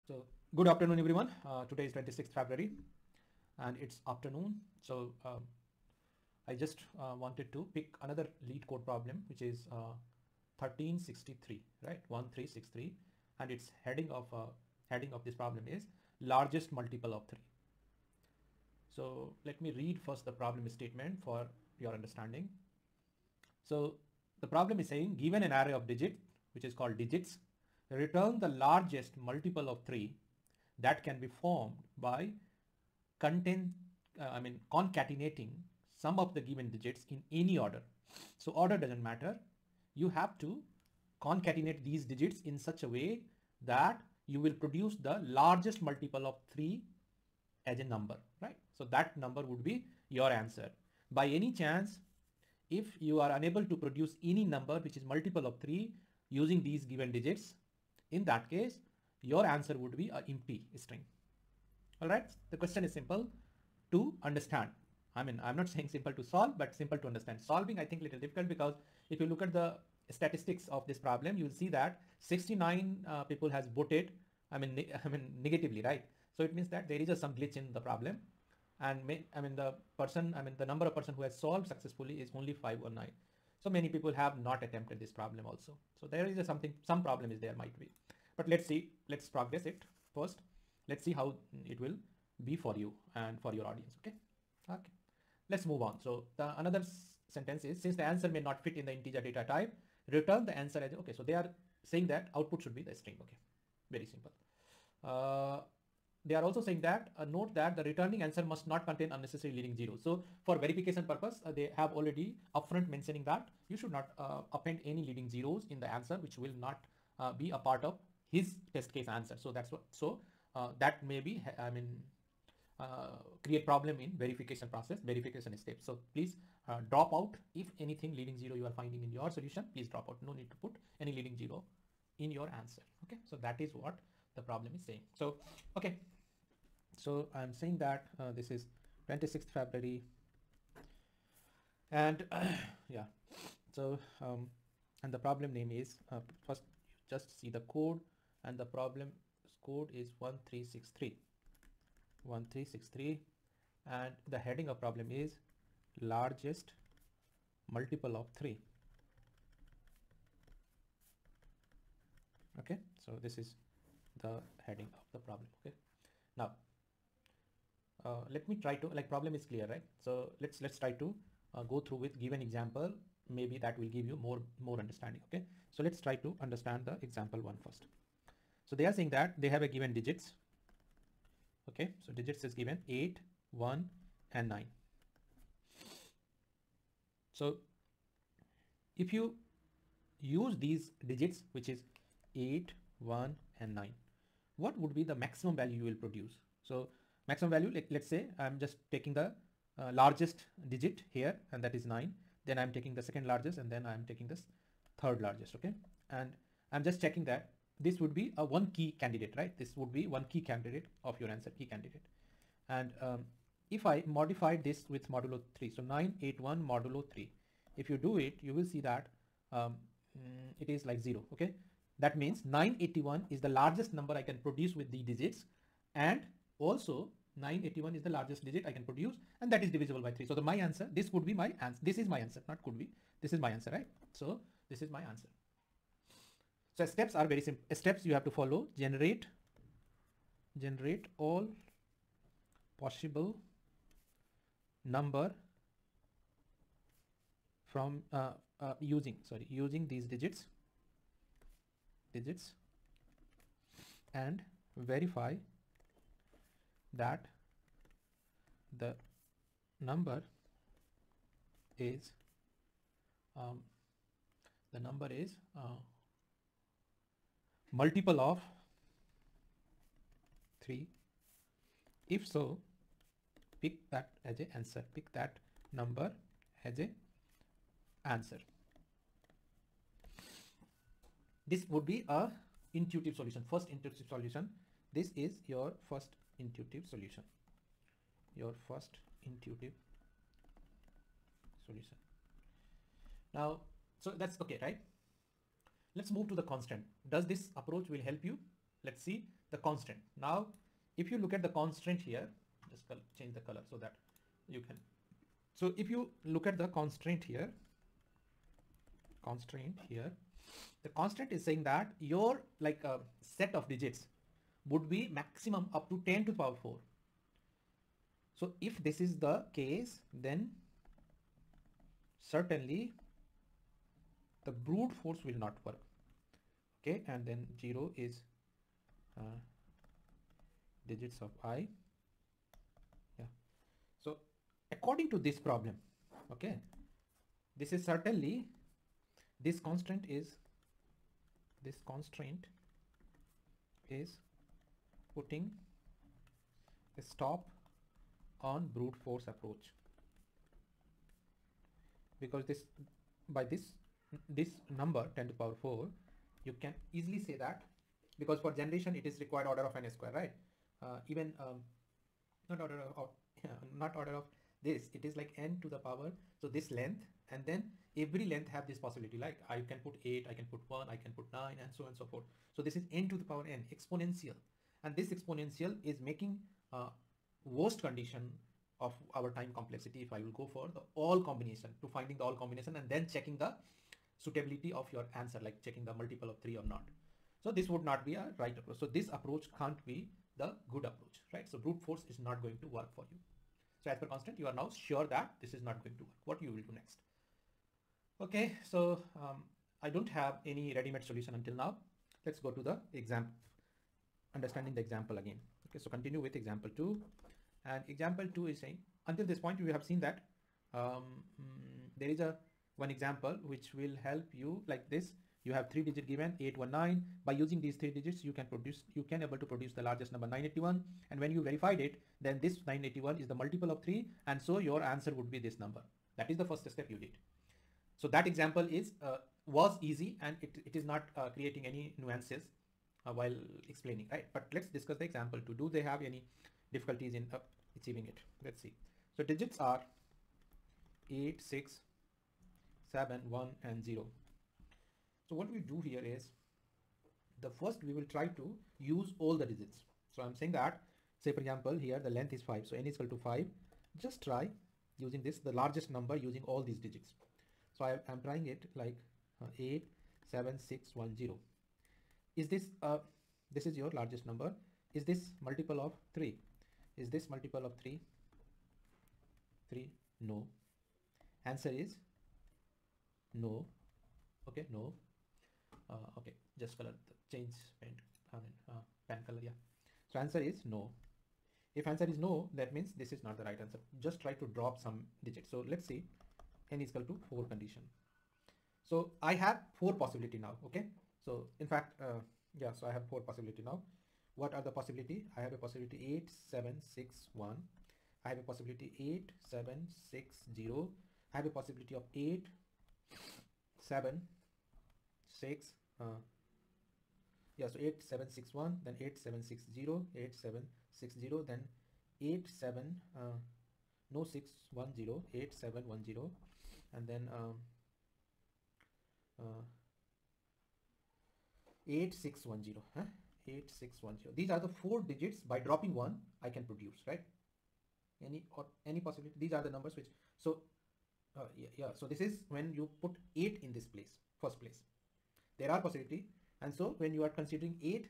So good afternoon, everyone. Today is 26th February and it's afternoon. So I just wanted to pick another LeetCode problem, which is 1363, right? 1363, and its heading of this problem is largest multiple of 3. So let me read first the problem statement for your understanding. So the problem is saying, given an array of digits, which is called digits, return the largest multiple of 3 that can be formed by concatenating some of the given digits in any order. So order doesn't matter. You have to concatenate these digits in such a way that you will produce the largest multiple of 3 as a number, right? So that number would be your answer. By any chance, if you are unable to produce any number which is multiple of 3 using these given digits, in that case, your answer would be an empty string. All right. The question is simple to understand. I'm not saying simple to solve, but simple to understand. Solving, I think, a little difficult, because if you look at the statistics of this problem, you will see that 69 people has voted, negatively, right? So it means that there is some glitch in the problem, and the number of person who has solved successfully is only 5 or 9. So many people have not attempted this problem also. So there is some problem is there, might be. But let's see, let's progress it first. Let's see how it will be for you and for your audience. Okay, let's move on. So the another sentence is, since the answer may not fit in the integer data type, return the answer as, okay, so they are saying that output should be the string. Okay, very simple. They are also saying that note that the returning answer must not contain unnecessary leading zeros. So for verification purpose, they have already upfront mentioning that you should not append any leading zeros in the answer, which will not be a part of his test case answer. So that's what, so that may be, create problem in verification process, verification steps. So please drop out if anything leading zero you are finding in your solution. Please drop out. No need to put any leading zero in your answer. Okay, so that is what the problem is saying. So okay, so I'm saying that this is 26th February, and yeah. So and the problem name is first you just see the code, and the problem code is 1363, and the heading of problem is largest multiple of 3. Okay, so this is the heading of the problem. Okay, now let me try to, like, problem is clear, right? So let's try to go through with given example. Maybe that will give you more understanding. Okay, so let's try to understand the example one first. So they are saying that they have a given digits. Okay, so digits is given 8, 1 and 9. So if you use these digits, which is 8, 1 and 9, what would be the maximum value you will produce? So maximum value, like, let's say I'm just taking the largest digit here, and that is 9. Then I'm taking the second largest, and then I'm taking this third largest. Okay, and I'm just checking that this would be a one key candidate, right? This would be one key candidate of your answer, key candidate. And if I modify this with modulo 3, so 981 modulo 3, if you do it, you will see that it is like 0. Okay, that means 981 is the largest number I can produce with the digits, and also 981 is the largest digit I can produce, and that is divisible by 3. So my answer, this would be my answer. This is my answer, not could be. This is my answer, right? So this is my answer. So steps are very simple. Steps you have to follow: generate all possible number from using these digits, and verify that the number is multiple of 3. If so, pick that as a answer. Pick that number as a answer. This would be a intuitive solution. First intuitive solution. This is your first intuitive solution. Your first intuitive solution. Now, so that's okay, right? Let's move to the constant. Does this approach will help you? Let's see. the constant. Now, if you look at the constant here, just change the color so that you can. So if you look at the constraint here, the constant is saying that your like a set of digits would be maximum up to 10 to the power 4. So if this is the case, then certainly the brute force will not work. Okay, and then 0 is digits of I. Yeah. So according to this problem, okay, this is certainly, this constraint is putting a stop on brute force approach, because this by this number 10 to the power 4, you can easily say that, because for generation it is required order of n square, right? Even not order of this, it is like n to the power, so this length, and then every length have this possibility, like I can put 8, I can put 1, I can put 9, and so on and so forth. So this is n to the power n, exponential, and this exponential is making worst condition of our time complexity if I will go for the all combination, to finding the all combination and then checking the suitability of your answer, like checking the multiple of 3 or not. So this would not be a right approach. So this approach can't be the good approach, right? So brute force is not going to work for you. So as per constant, you are now sure that this is not going to work. What you will do next? Okay, so I don't have any ready-made solution until now. Let's go to the example, understanding the example again. Okay, so continue with example 2. And example 2 is saying, until this point we have seen that there is one example which will help you like this. You have 3 digit given 819. By using these 3 digits, you can able to produce the largest number 981. And when you verified it, then this 981 is the multiple of 3, and so your answer would be this number. That is the first step you did. So that example is was easy, and it is not creating any nuances while explaining, right? But let's discuss the example 2. Do they have any difficulties in achieving it? Let's see. So digits are 8, 6, 7, 1, and 0. So what we do here is, the first we will try to use all the digits. So I'm saying that, say for example here the length is 5, so n is equal to 5. Just try using this, the largest number, using all these digits. So I'm trying it like 8, 7, 6, 1, 0. Is this this is your largest number? Is this multiple of 3? Is this multiple of 3? 3? No. Answer is no. Okay, no. Okay, just color, change pen color. Yeah. So answer is no. If answer is no, that means this is not the right answer. Just try to drop some digits. So let's see, n is equal to 4 condition. So I have 4 possibility now. Okay. So in fact, yeah. So I have 4 possibility now. What are the possibility? I have a possibility 8, 7, 6, 1. I have a possibility 8, 7, 6, 0. I have a possibility of 8, 7, 6. Yeah, so 8, 7, 6, 1, then 8, 7, 6, 0, 8, 7, 6, 0, then 8, 7, no 6, 1, 0, 8, 7, 1, 0, and then 8, 6, 1, 0. 8, 6, 1, 0. These are the 4 digits. By dropping 1, I can produce, right? Any possibility. These are the numbers which, so yeah. So this is when you put 8 in this place, first place. There are possibility, and so when you are considering 8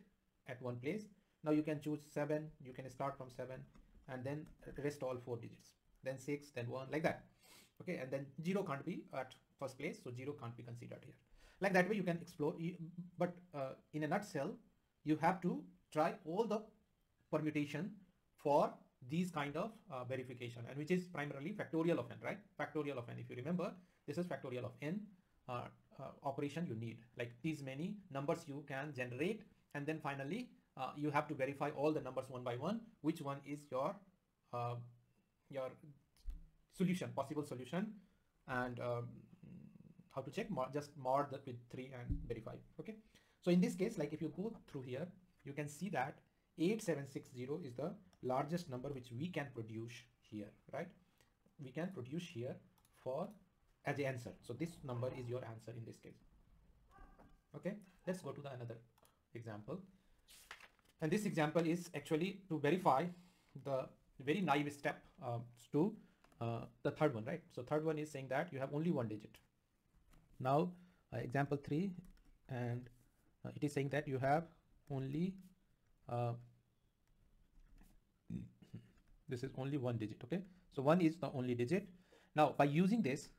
at one place, now you can choose 7. You can start from 7, and then rest all 4 digits. Then 6, then 1, like that. Okay, and then 0 can't be at first place, so 0 can't be considered here. Like that way you can explore. But in a nutshell, you have to try all the permutation for these kind of verification, and which is primarily factorial of n, right? Factorial of n. If you remember, this is factorial of n operation you need. Like these many numbers you can generate, and then finally you have to verify all the numbers one by one, which one is your solution, possible solution, and how to check, just mod that with 3 and verify. Okay. So in this case, like if you go through here, you can see that 8760 is the largest number which we can produce here, right? We can produce here for as the answer. So this number is your answer in this case. Okay, let's go to the another example. And this example is actually to verify the very naive step to the third one, right? So third one is saying that you have only one digit. Now example 3, and it is saying that you have only this is only one digit. Okay, so 1 is the only digit. Now by using this,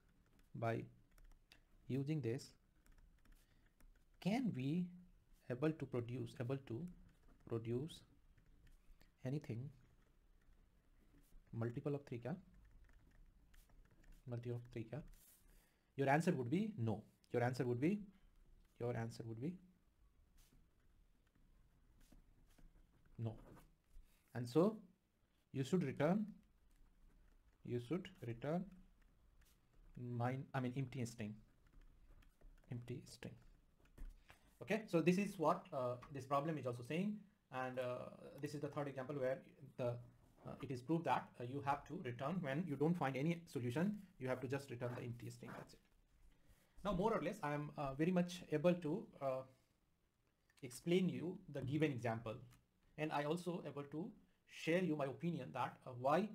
can we able to produce anything multiple of 3 kya? Multiple of 3 kya? Your answer would be no. Your answer would be no. And so you should return empty string. Okay, so this is what this problem is also saying, and this is the third example where it is proved that you have to return, when you don't find any solution, you have to just return the empty string. That's it. Now more or less I am very much able to explain you the given example, and I also able to share you my opinion that why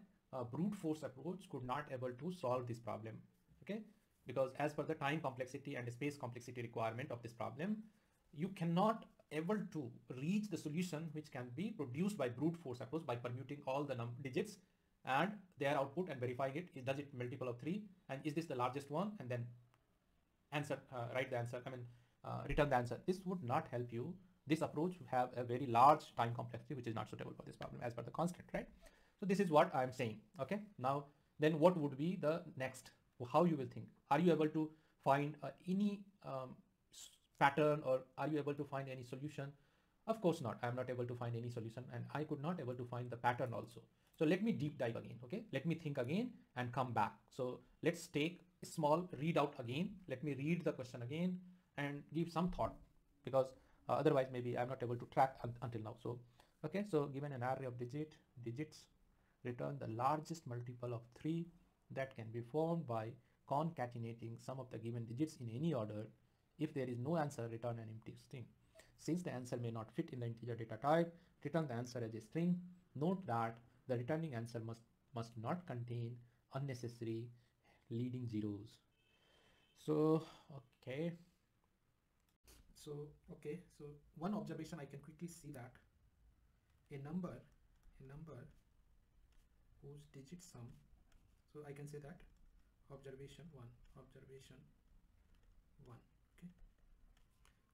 brute force approach could not able to solve this problem. Okay, because as per the time complexity and space complexity requirement of this problem, you cannot able to reach the solution which can be produced by brute force approach by permuting all the digits and their output and verifying it. Does it multiple of 3, and is this the largest one, and then answer, write the answer, return the answer. This would not help you. This approach would have a very large time complexity which is not suitable for this problem as per the constraint, right? So this is what I'm saying. Okay, now then what would be the next? How you will think? Are you able to find any pattern, or are you able to find any solution? Of course not. I am not able to find any solution, and I could not able to find the pattern also. So let me deep dive again. Okay, let me think again and come back. So let's take a small readout again. Let me read the question again and give some thought, because otherwise maybe I'm not able to track until now. So okay, so given an array of digits, return the largest multiple of 3 that can be formed by concatenating some of the given digits in any order. If there is no answer, return an empty string. Since the answer may not fit in the integer data type, return the answer as a string. Note that the returning answer must not contain unnecessary leading zeros. So okay, so one observation I can quickly see that a number whose digit sum, so I can say that observation 1, okay,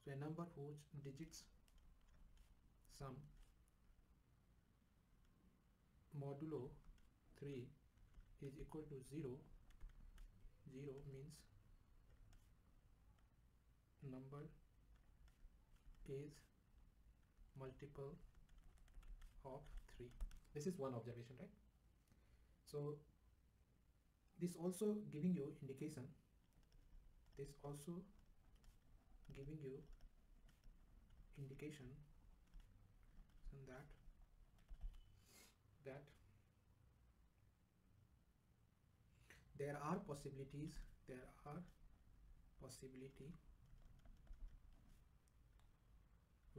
so a number whose digits sum modulo 3 is equal to 0 means number is multiple of 3. This is one observation, right? So this also giving you indication, that there are possibility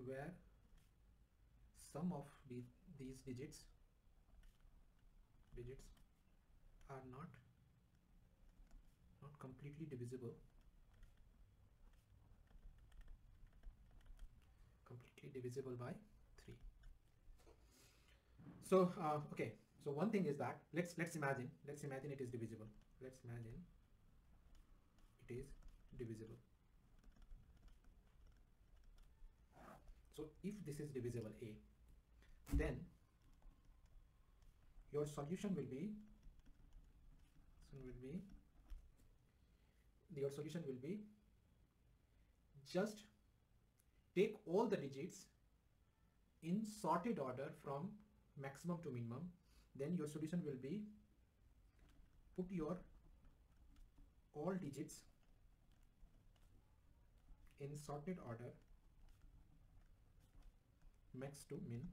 where some of these digits are not completely divisible by 3. So okay, so one thing is that let's imagine it is divisible. So if this is divisible A, then your solution will be just take all the digits in sorted order from maximum to minimum. Then your solution will be put your all digits in sorted order max to min.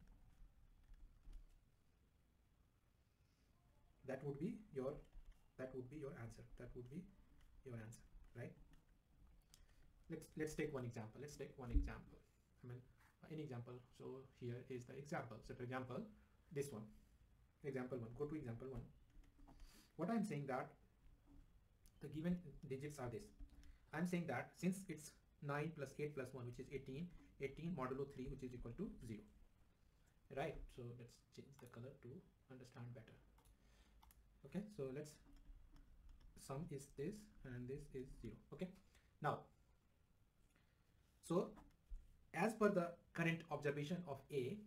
That would be your answer. Right? Let's take one example. any example. So here is the example. So for example, this one, example 1, go to example 1. What I'm saying that the given digits are this. I'm saying that since it's 9 plus 8 plus 1, which is 18, 18 modulo 3, which is equal to 0, right? So let's change the color to understand better. Okay, so let's, sum is this and this is 0. Okay, now, so as per the current observation of A,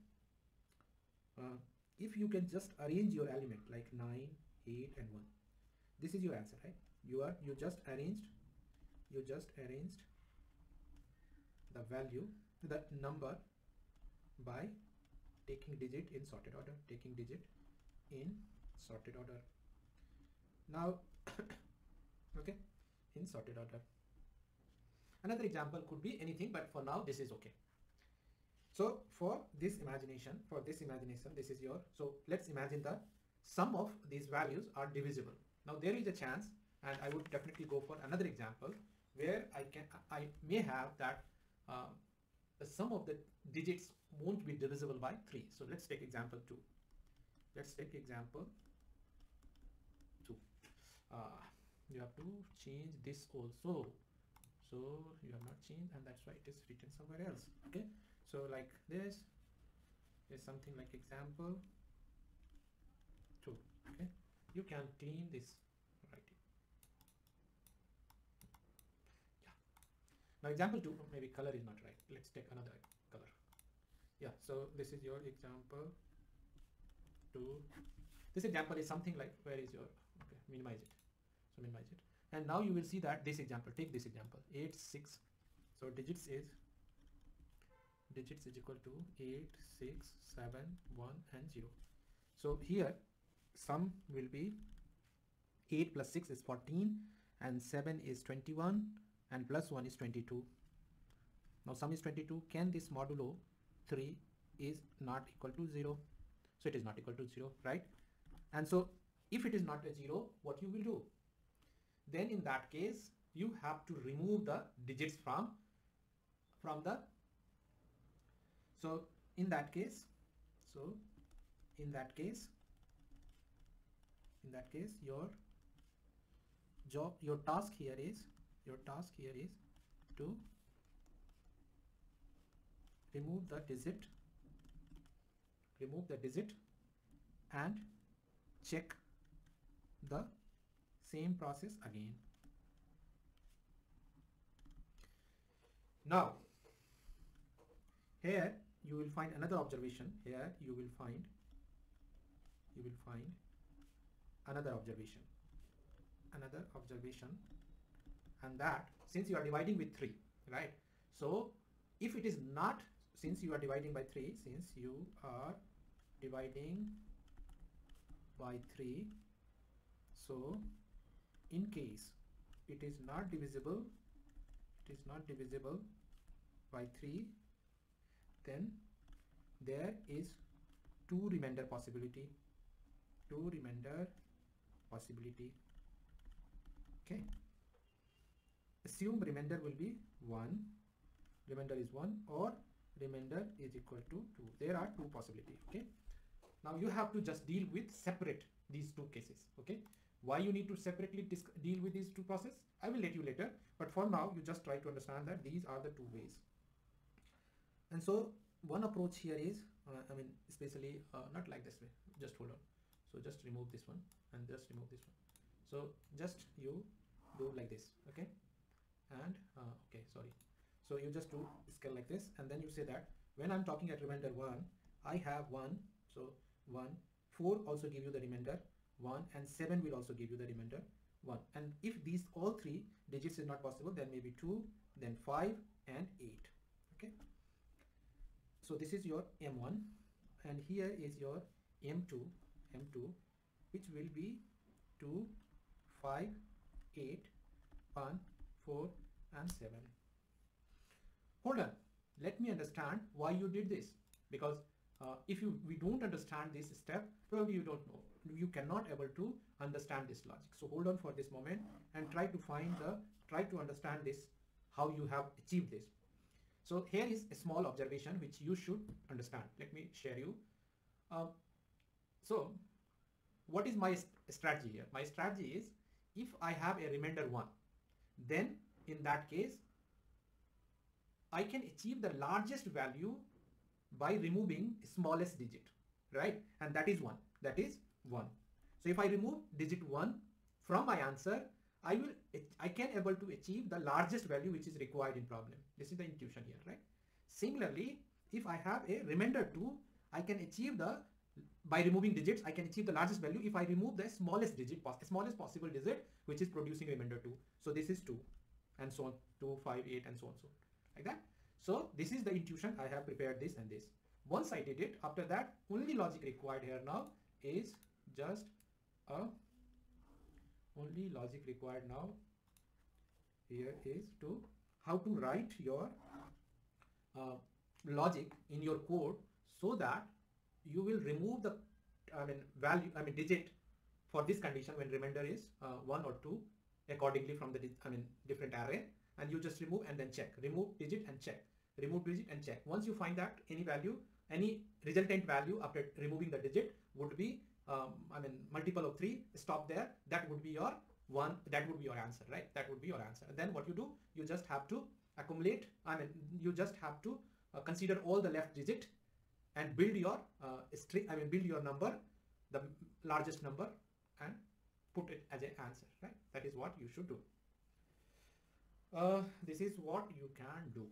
if you can just arrange your element like 9, 8 and 1, this is your answer, right? You just arranged the value, the number, by taking digit in sorted order, now okay, in sorted order. Another example could be anything, but for now this is okay. So for this imagination, this is your, so let's imagine the sum of these values are divisible. Now there is a chance, and I would definitely go for another example where I may have that the sum of the digits won't be divisible by 3. So let's take example 2. You have to change this also. So you have not changed, and that's why it is written somewhere else. Okay, so like this is something like example 2. Okay, you can clean this writing. Yeah. Now example 2, maybe color is not right. Let's take another color. Yeah, so this is your example 2. This example is something like, where is your, okay, minimize it. So minimize it. And now you will see that this example, take this example, 8, 6. So digits is equal to 8, 6, 7, 1 and 0. So here sum will be 8 plus 6 is 14 and 7 is 21 and plus 1 is 22. Now sum is 22. Can this modulo 3 is not equal to 0? So it is not equal to 0, right? And so if it is not a 0, what you will do? Then in that case, you have to remove the digits from the, so in that case, your task here is to remove the digit and check the same process again. Now here you will find another observation. Here you will find another observation, and that since you are dividing with 3, right? So if it is not, since you are dividing by 3, so in case it is not divisible by 3, then there is two remainder possibility. Okay, assume remainder will be 1, remainder is 1, or remainder is equal to 2. There are two possibilities. Okay, now you have to just deal with separate these two cases. Okay, why you need to separately deal with these two processes, I will let you later, but for now you just try to understand that these are the two ways. And so one approach here is especially not like this way, just hold on. So just remove this one and just remove this one. So just you do like this, okay, and okay, sorry. So you just do scale like this, and then you say that when I'm talking at remainder 1, I have 1, so 1, 4 also give you the remainder 1, and 7 will also give you the remainder 1. And if these all three digits is not possible, then maybe 2, then 5 and 8. Okay, so this is your M1, and here is your M2, which will be 2, 5, 8, 1, 4 and 7. Hold on, let me understand why you did this, because if we don't understand this step, probably you don't know, you cannot able to understand this logic. So hold on for this moment and try to understand this, how you have achieved this. So here is a small observation which you should understand. Let me share you. So what is my strategy here? My strategy is, if I have a remainder 1, then in that case I can achieve the largest value by removing smallest digit, right? And that is 1. That is 1. So if I remove digit 1 from my answer, I can able to achieve the largest value which is required in problem. This is the intuition here, right? Similarly, if I have a remainder 2, I can achieve by removing digits, I can achieve the largest value if I remove the smallest digit, smallest possible digit, which is producing remainder 2. So this is 2, and so on, 2, 5, 8, and so on, like that. So this is the intuition. I have prepared this and this. Once I did it, after that, only logic required here now is just only logic required now here is how to write your logic in your code so that you will remove the digit for this condition when remainder is 1 or 2 accordingly from the different array, and you just remove and then check, remove digit and check, remove digit and check. Once you find that any value, any resultant value after removing the digit would be multiple of 3, stop there. That would be your that would be your answer, right? That would be your answer. And then what you do, you just have to accumulate, you just have to consider all the left digit and build your build your number, the largest number, and put it as an answer, right? That is what you should do. This is what you can do.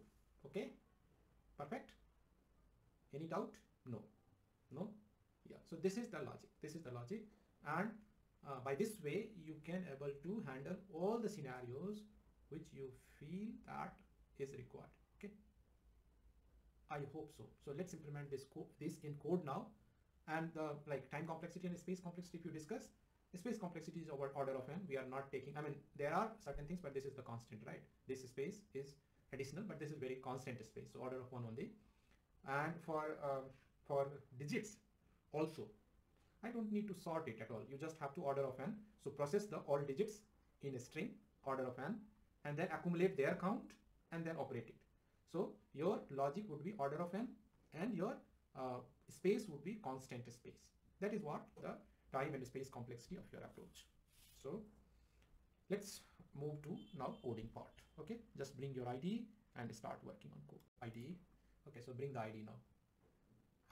Okay, perfect. Any doubt? No. Yeah, so this is the logic, and by this way you can able to handle all the scenarios which you feel that is required. Okay, I hope so. So let's implement this in code now. And like time complexity and space complexity, if you discuss, space complexity is over order of n. We are not taking, there are certain things, but this is the constant, right? This space is additional, but this is very constant space, so order of 1 only. And for digits also, I don't need to sort it at all. You just have to order of n. So process all digits in a string order of n, and then accumulate their count and then operate it. So your logic would be order of n, and your space would be constant space. That is what the time and space complexity of your approach. So let's move to now coding part. Okay, just bring your IDE and start working on code. IDE. Okay, so bring the IDE now.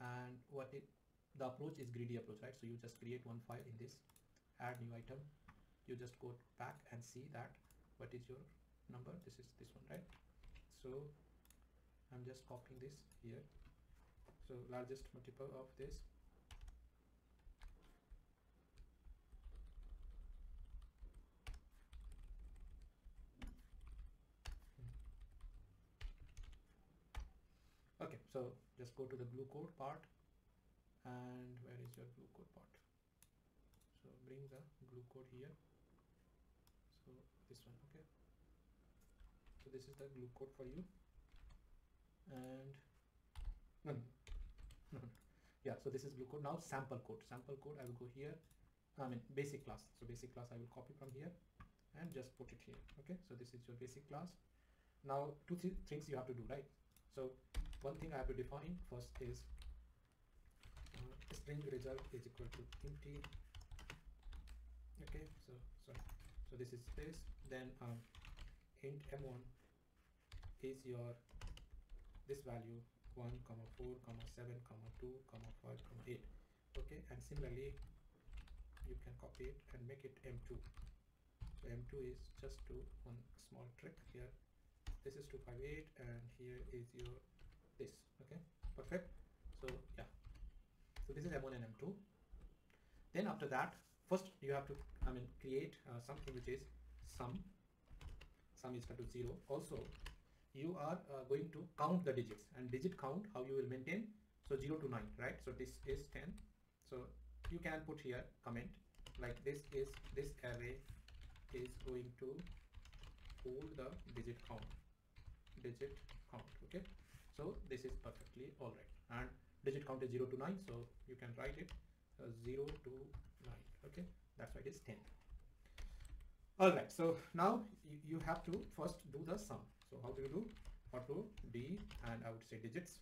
And the approach is greedy approach, right? So you just create one file in this, add new item. You just go back and see that what is your number. This is this one, right? So I'm just copying this here. So largest multiple of this. Okay, so just go to the glue code part. And where is your glue code part? So bring the glue code here. So this one, okay. So this is the glue code for you. And yeah, so this is glue code. Now sample code. Sample code, I will go here. Basic class. So basic class I will copy from here and just put it here. Okay, so this is your basic class. Now two things you have to do, right? So one thing I have to define first is string result is equal to empty. Okay, so this is this. Then int m1 is your this value 1, 4, 7, 2, 5, 8. Okay, and similarly you can copy it and make it m2. So m2 is just do one small trick here. This is 258 and here is your this. Okay, perfect. So yeah, so this is m1 and m2. Then after that, first you have to create something which is sum is equal to 0. Also you are going to count the digits, and digit count how you will maintain. So 0 to 9, right? So this is 10. So you can put here comment like this array is going to hold the digit count. Okay, so this is perfectly all right. And digit count is 0 to 9, so you can write it 0 to 9. Okay, that's why it is 10. All right, so now you have to first do the sum. So how do you do? auto D, and I would say digits,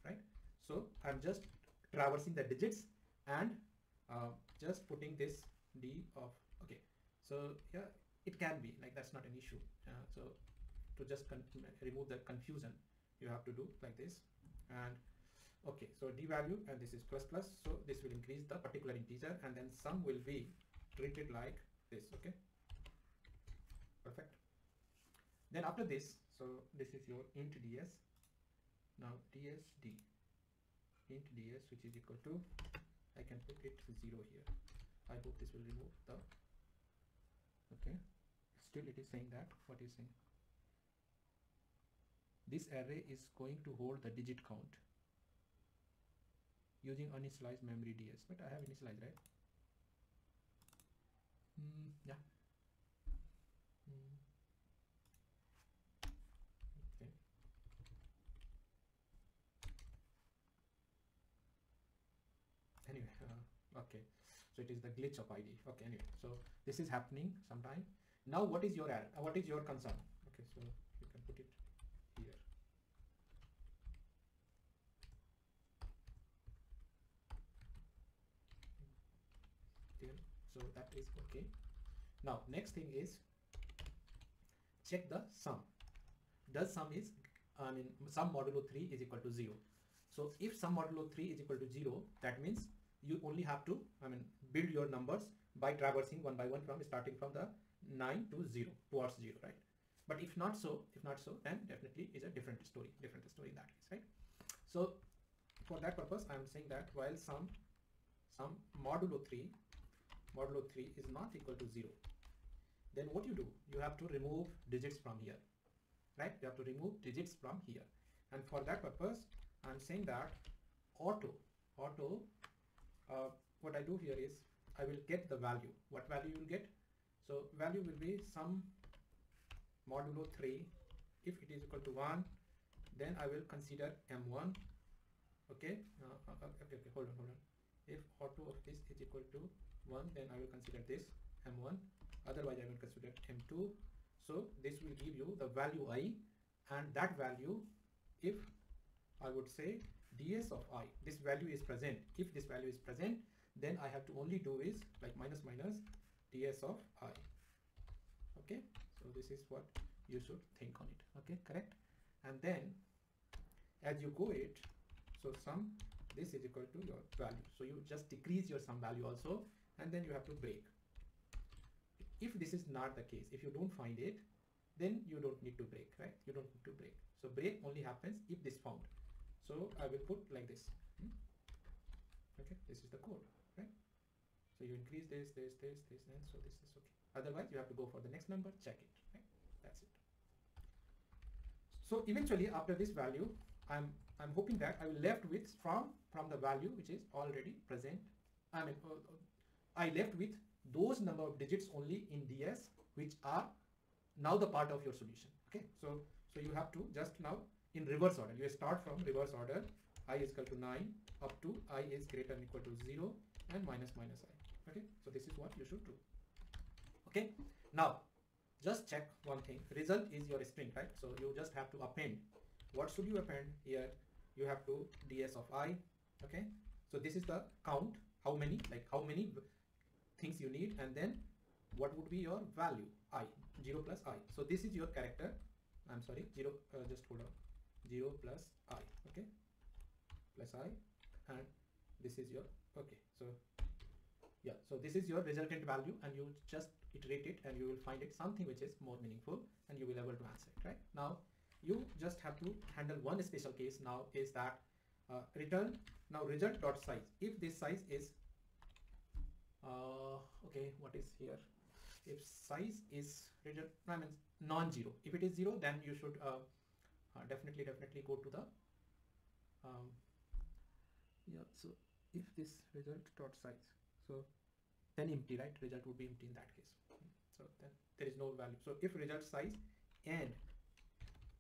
right? So I'm just traversing the digits and just putting this D of, okay. So yeah, it can be like, that's not an issue. So to just remove the confusion, you have to do like this. And okay, so D value, and this is plus plus, so this will increase the particular integer, and then sum will be treated like this. Okay, perfect. Then after this, so this is your int ds. Now dsd, int ds, which is equal to, I can put it 0 here. I hope this will remove the, okay, still it is saying that, what is saying, this array is going to hold the digit count using uninitialized memory ds, but I have initialized, right? Yeah. Okay. Anyway, okay, so it is the glitch of id. Okay, anyway, so this is happening sometime. Now what is your error? What is your concern? Okay, so you can put it here. So that is okay. Now next thing is check the sum. Does sum is, I mean, sum modulo 3 is equal to 0. So if sum modulo 3 is equal to 0, that means you only have to, I mean, build your numbers by traversing one by one from starting from the 9 to 0 towards 0, right? But if not so, then definitely is a different story in that case, right? So for that purpose, I am saying that while sum modulo 3 is not equal to 0, then what you do, you have to remove digits from here, right? You have to remove digits from here, and for that purpose, I'm saying that auto. What I do here is I will get the value. What value you will get? So value will be sum modulo 3. If it is equal to 1, then I will consider m1. Okay. Okay. Hold on. If auto of this is equal to 1, then I will consider this m1. Otherwise, I will consider m2. So this will give you the value I, and that value, if I would say ds of I, this value is present. If this value is present, then I have to only do is like minus ds of I. Okay, so this is what you should think on it. Okay, correct. And then as you go it, so sum this is equal to your value. So you just decrease your sum value also, and then you have to break. If this is not the case, if you don't find it, then you don't need to break, right? You don't need to break. So break only happens if this found. So I will put like this. Okay, this is the code, right? So you increase this, and so this is okay. Otherwise, you have to go for the next number, check it, right? That's it. So eventually, after this value, I'm hoping that I will left with from the value which is already present. I mean, I left with those number of digits only in ds which are now the part of your solution. Okay, so you have to just now in reverse order. You start from reverse order. I is equal to 9 up to I is greater than equal to 0 and minus I. Okay, so this is what you should do. Okay, now just check one thing. Result is your string, right? So you just have to append. What should you append here? You have to ds of I. Okay, so this is the count. How many things you need, and then what would be your value I, 0 plus I. So this is your character. I'm sorry, 0, just hold on, 0 plus I, okay, plus I, and this is your, okay, so yeah, so this is your resultant value, and you just iterate it, and you will find it something which is more meaningful, and you will be able to answer it, right? Now you just have to handle one special case now, is that return now result dot size. If this size is okay, what is here? If size is non-zero, if it is 0, then you should definitely go to the yeah. So if this result dot size, so then empty, right? Result would be empty in that case. So then there is no value. So if result size and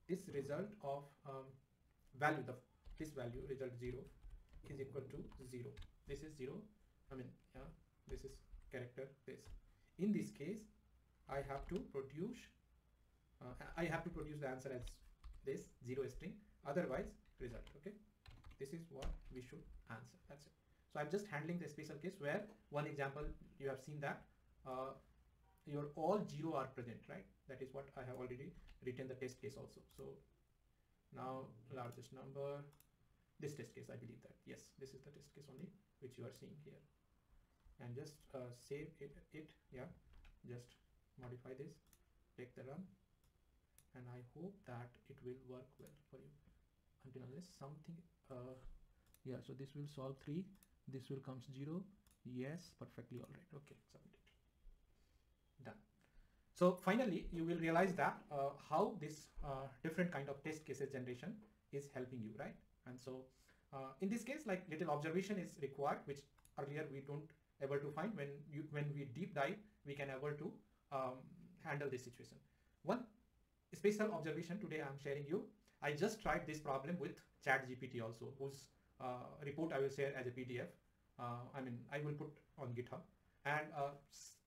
this result of value, this value result 0 is equal to 0. This is 0. I mean, yeah, this is character this. In this case, I have to produce I have to produce the answer as this 0 string, otherwise result. Okay, this is what we should answer. That's it. So I'm just handling the special case where one example you have seen that your all 0 are present, right? That is what I have already written the test case also. So now largest number, this test case, I believe that yes, this is the test case only which you are seeing here, and just save it. Yeah, just modify this, take the run, and I hope that it will work well for you until unless something yeah, so this will solve 3, this will comes 0. Yes, perfectly all right. Okay, submit it, done. So finally you will realize that how this different kind of test cases generation is helping you, right? And so in this case, like, little observation is required, which earlier we don't able to find. When we deep dive, we can able to handle this situation. One special observation today I'm sharing you. I just tried this problem with ChatGPT also, whose report I will share as a PDF. I mean, I will put on GitHub, and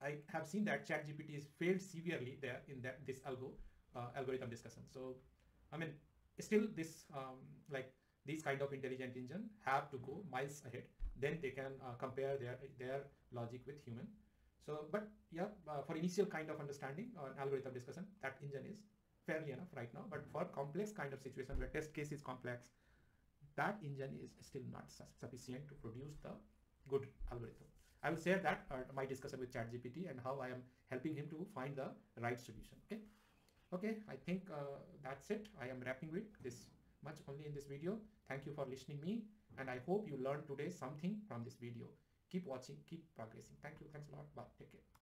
I have seen that ChatGPT is failed severely there in this algorithm discussion. So I mean, still this like these kind of intelligent engine have to go miles ahead, then they can compare their logic with human. So but yeah, for initial kind of understanding or algorithm discussion, that engine is fairly enough right now. But for complex kind of situation where test case is complex, that engine is still not sufficient to produce the good algorithm. I will share that my discussion with ChatGPT and how I am helping him to find the right solution. Okay, I think that's it. I am wrapping with this much only in this video. Thank you for listening me, and I hope you learned today something from this video. Keep watching, keep progressing. Thank you. Thanks a lot. Bye. Take care.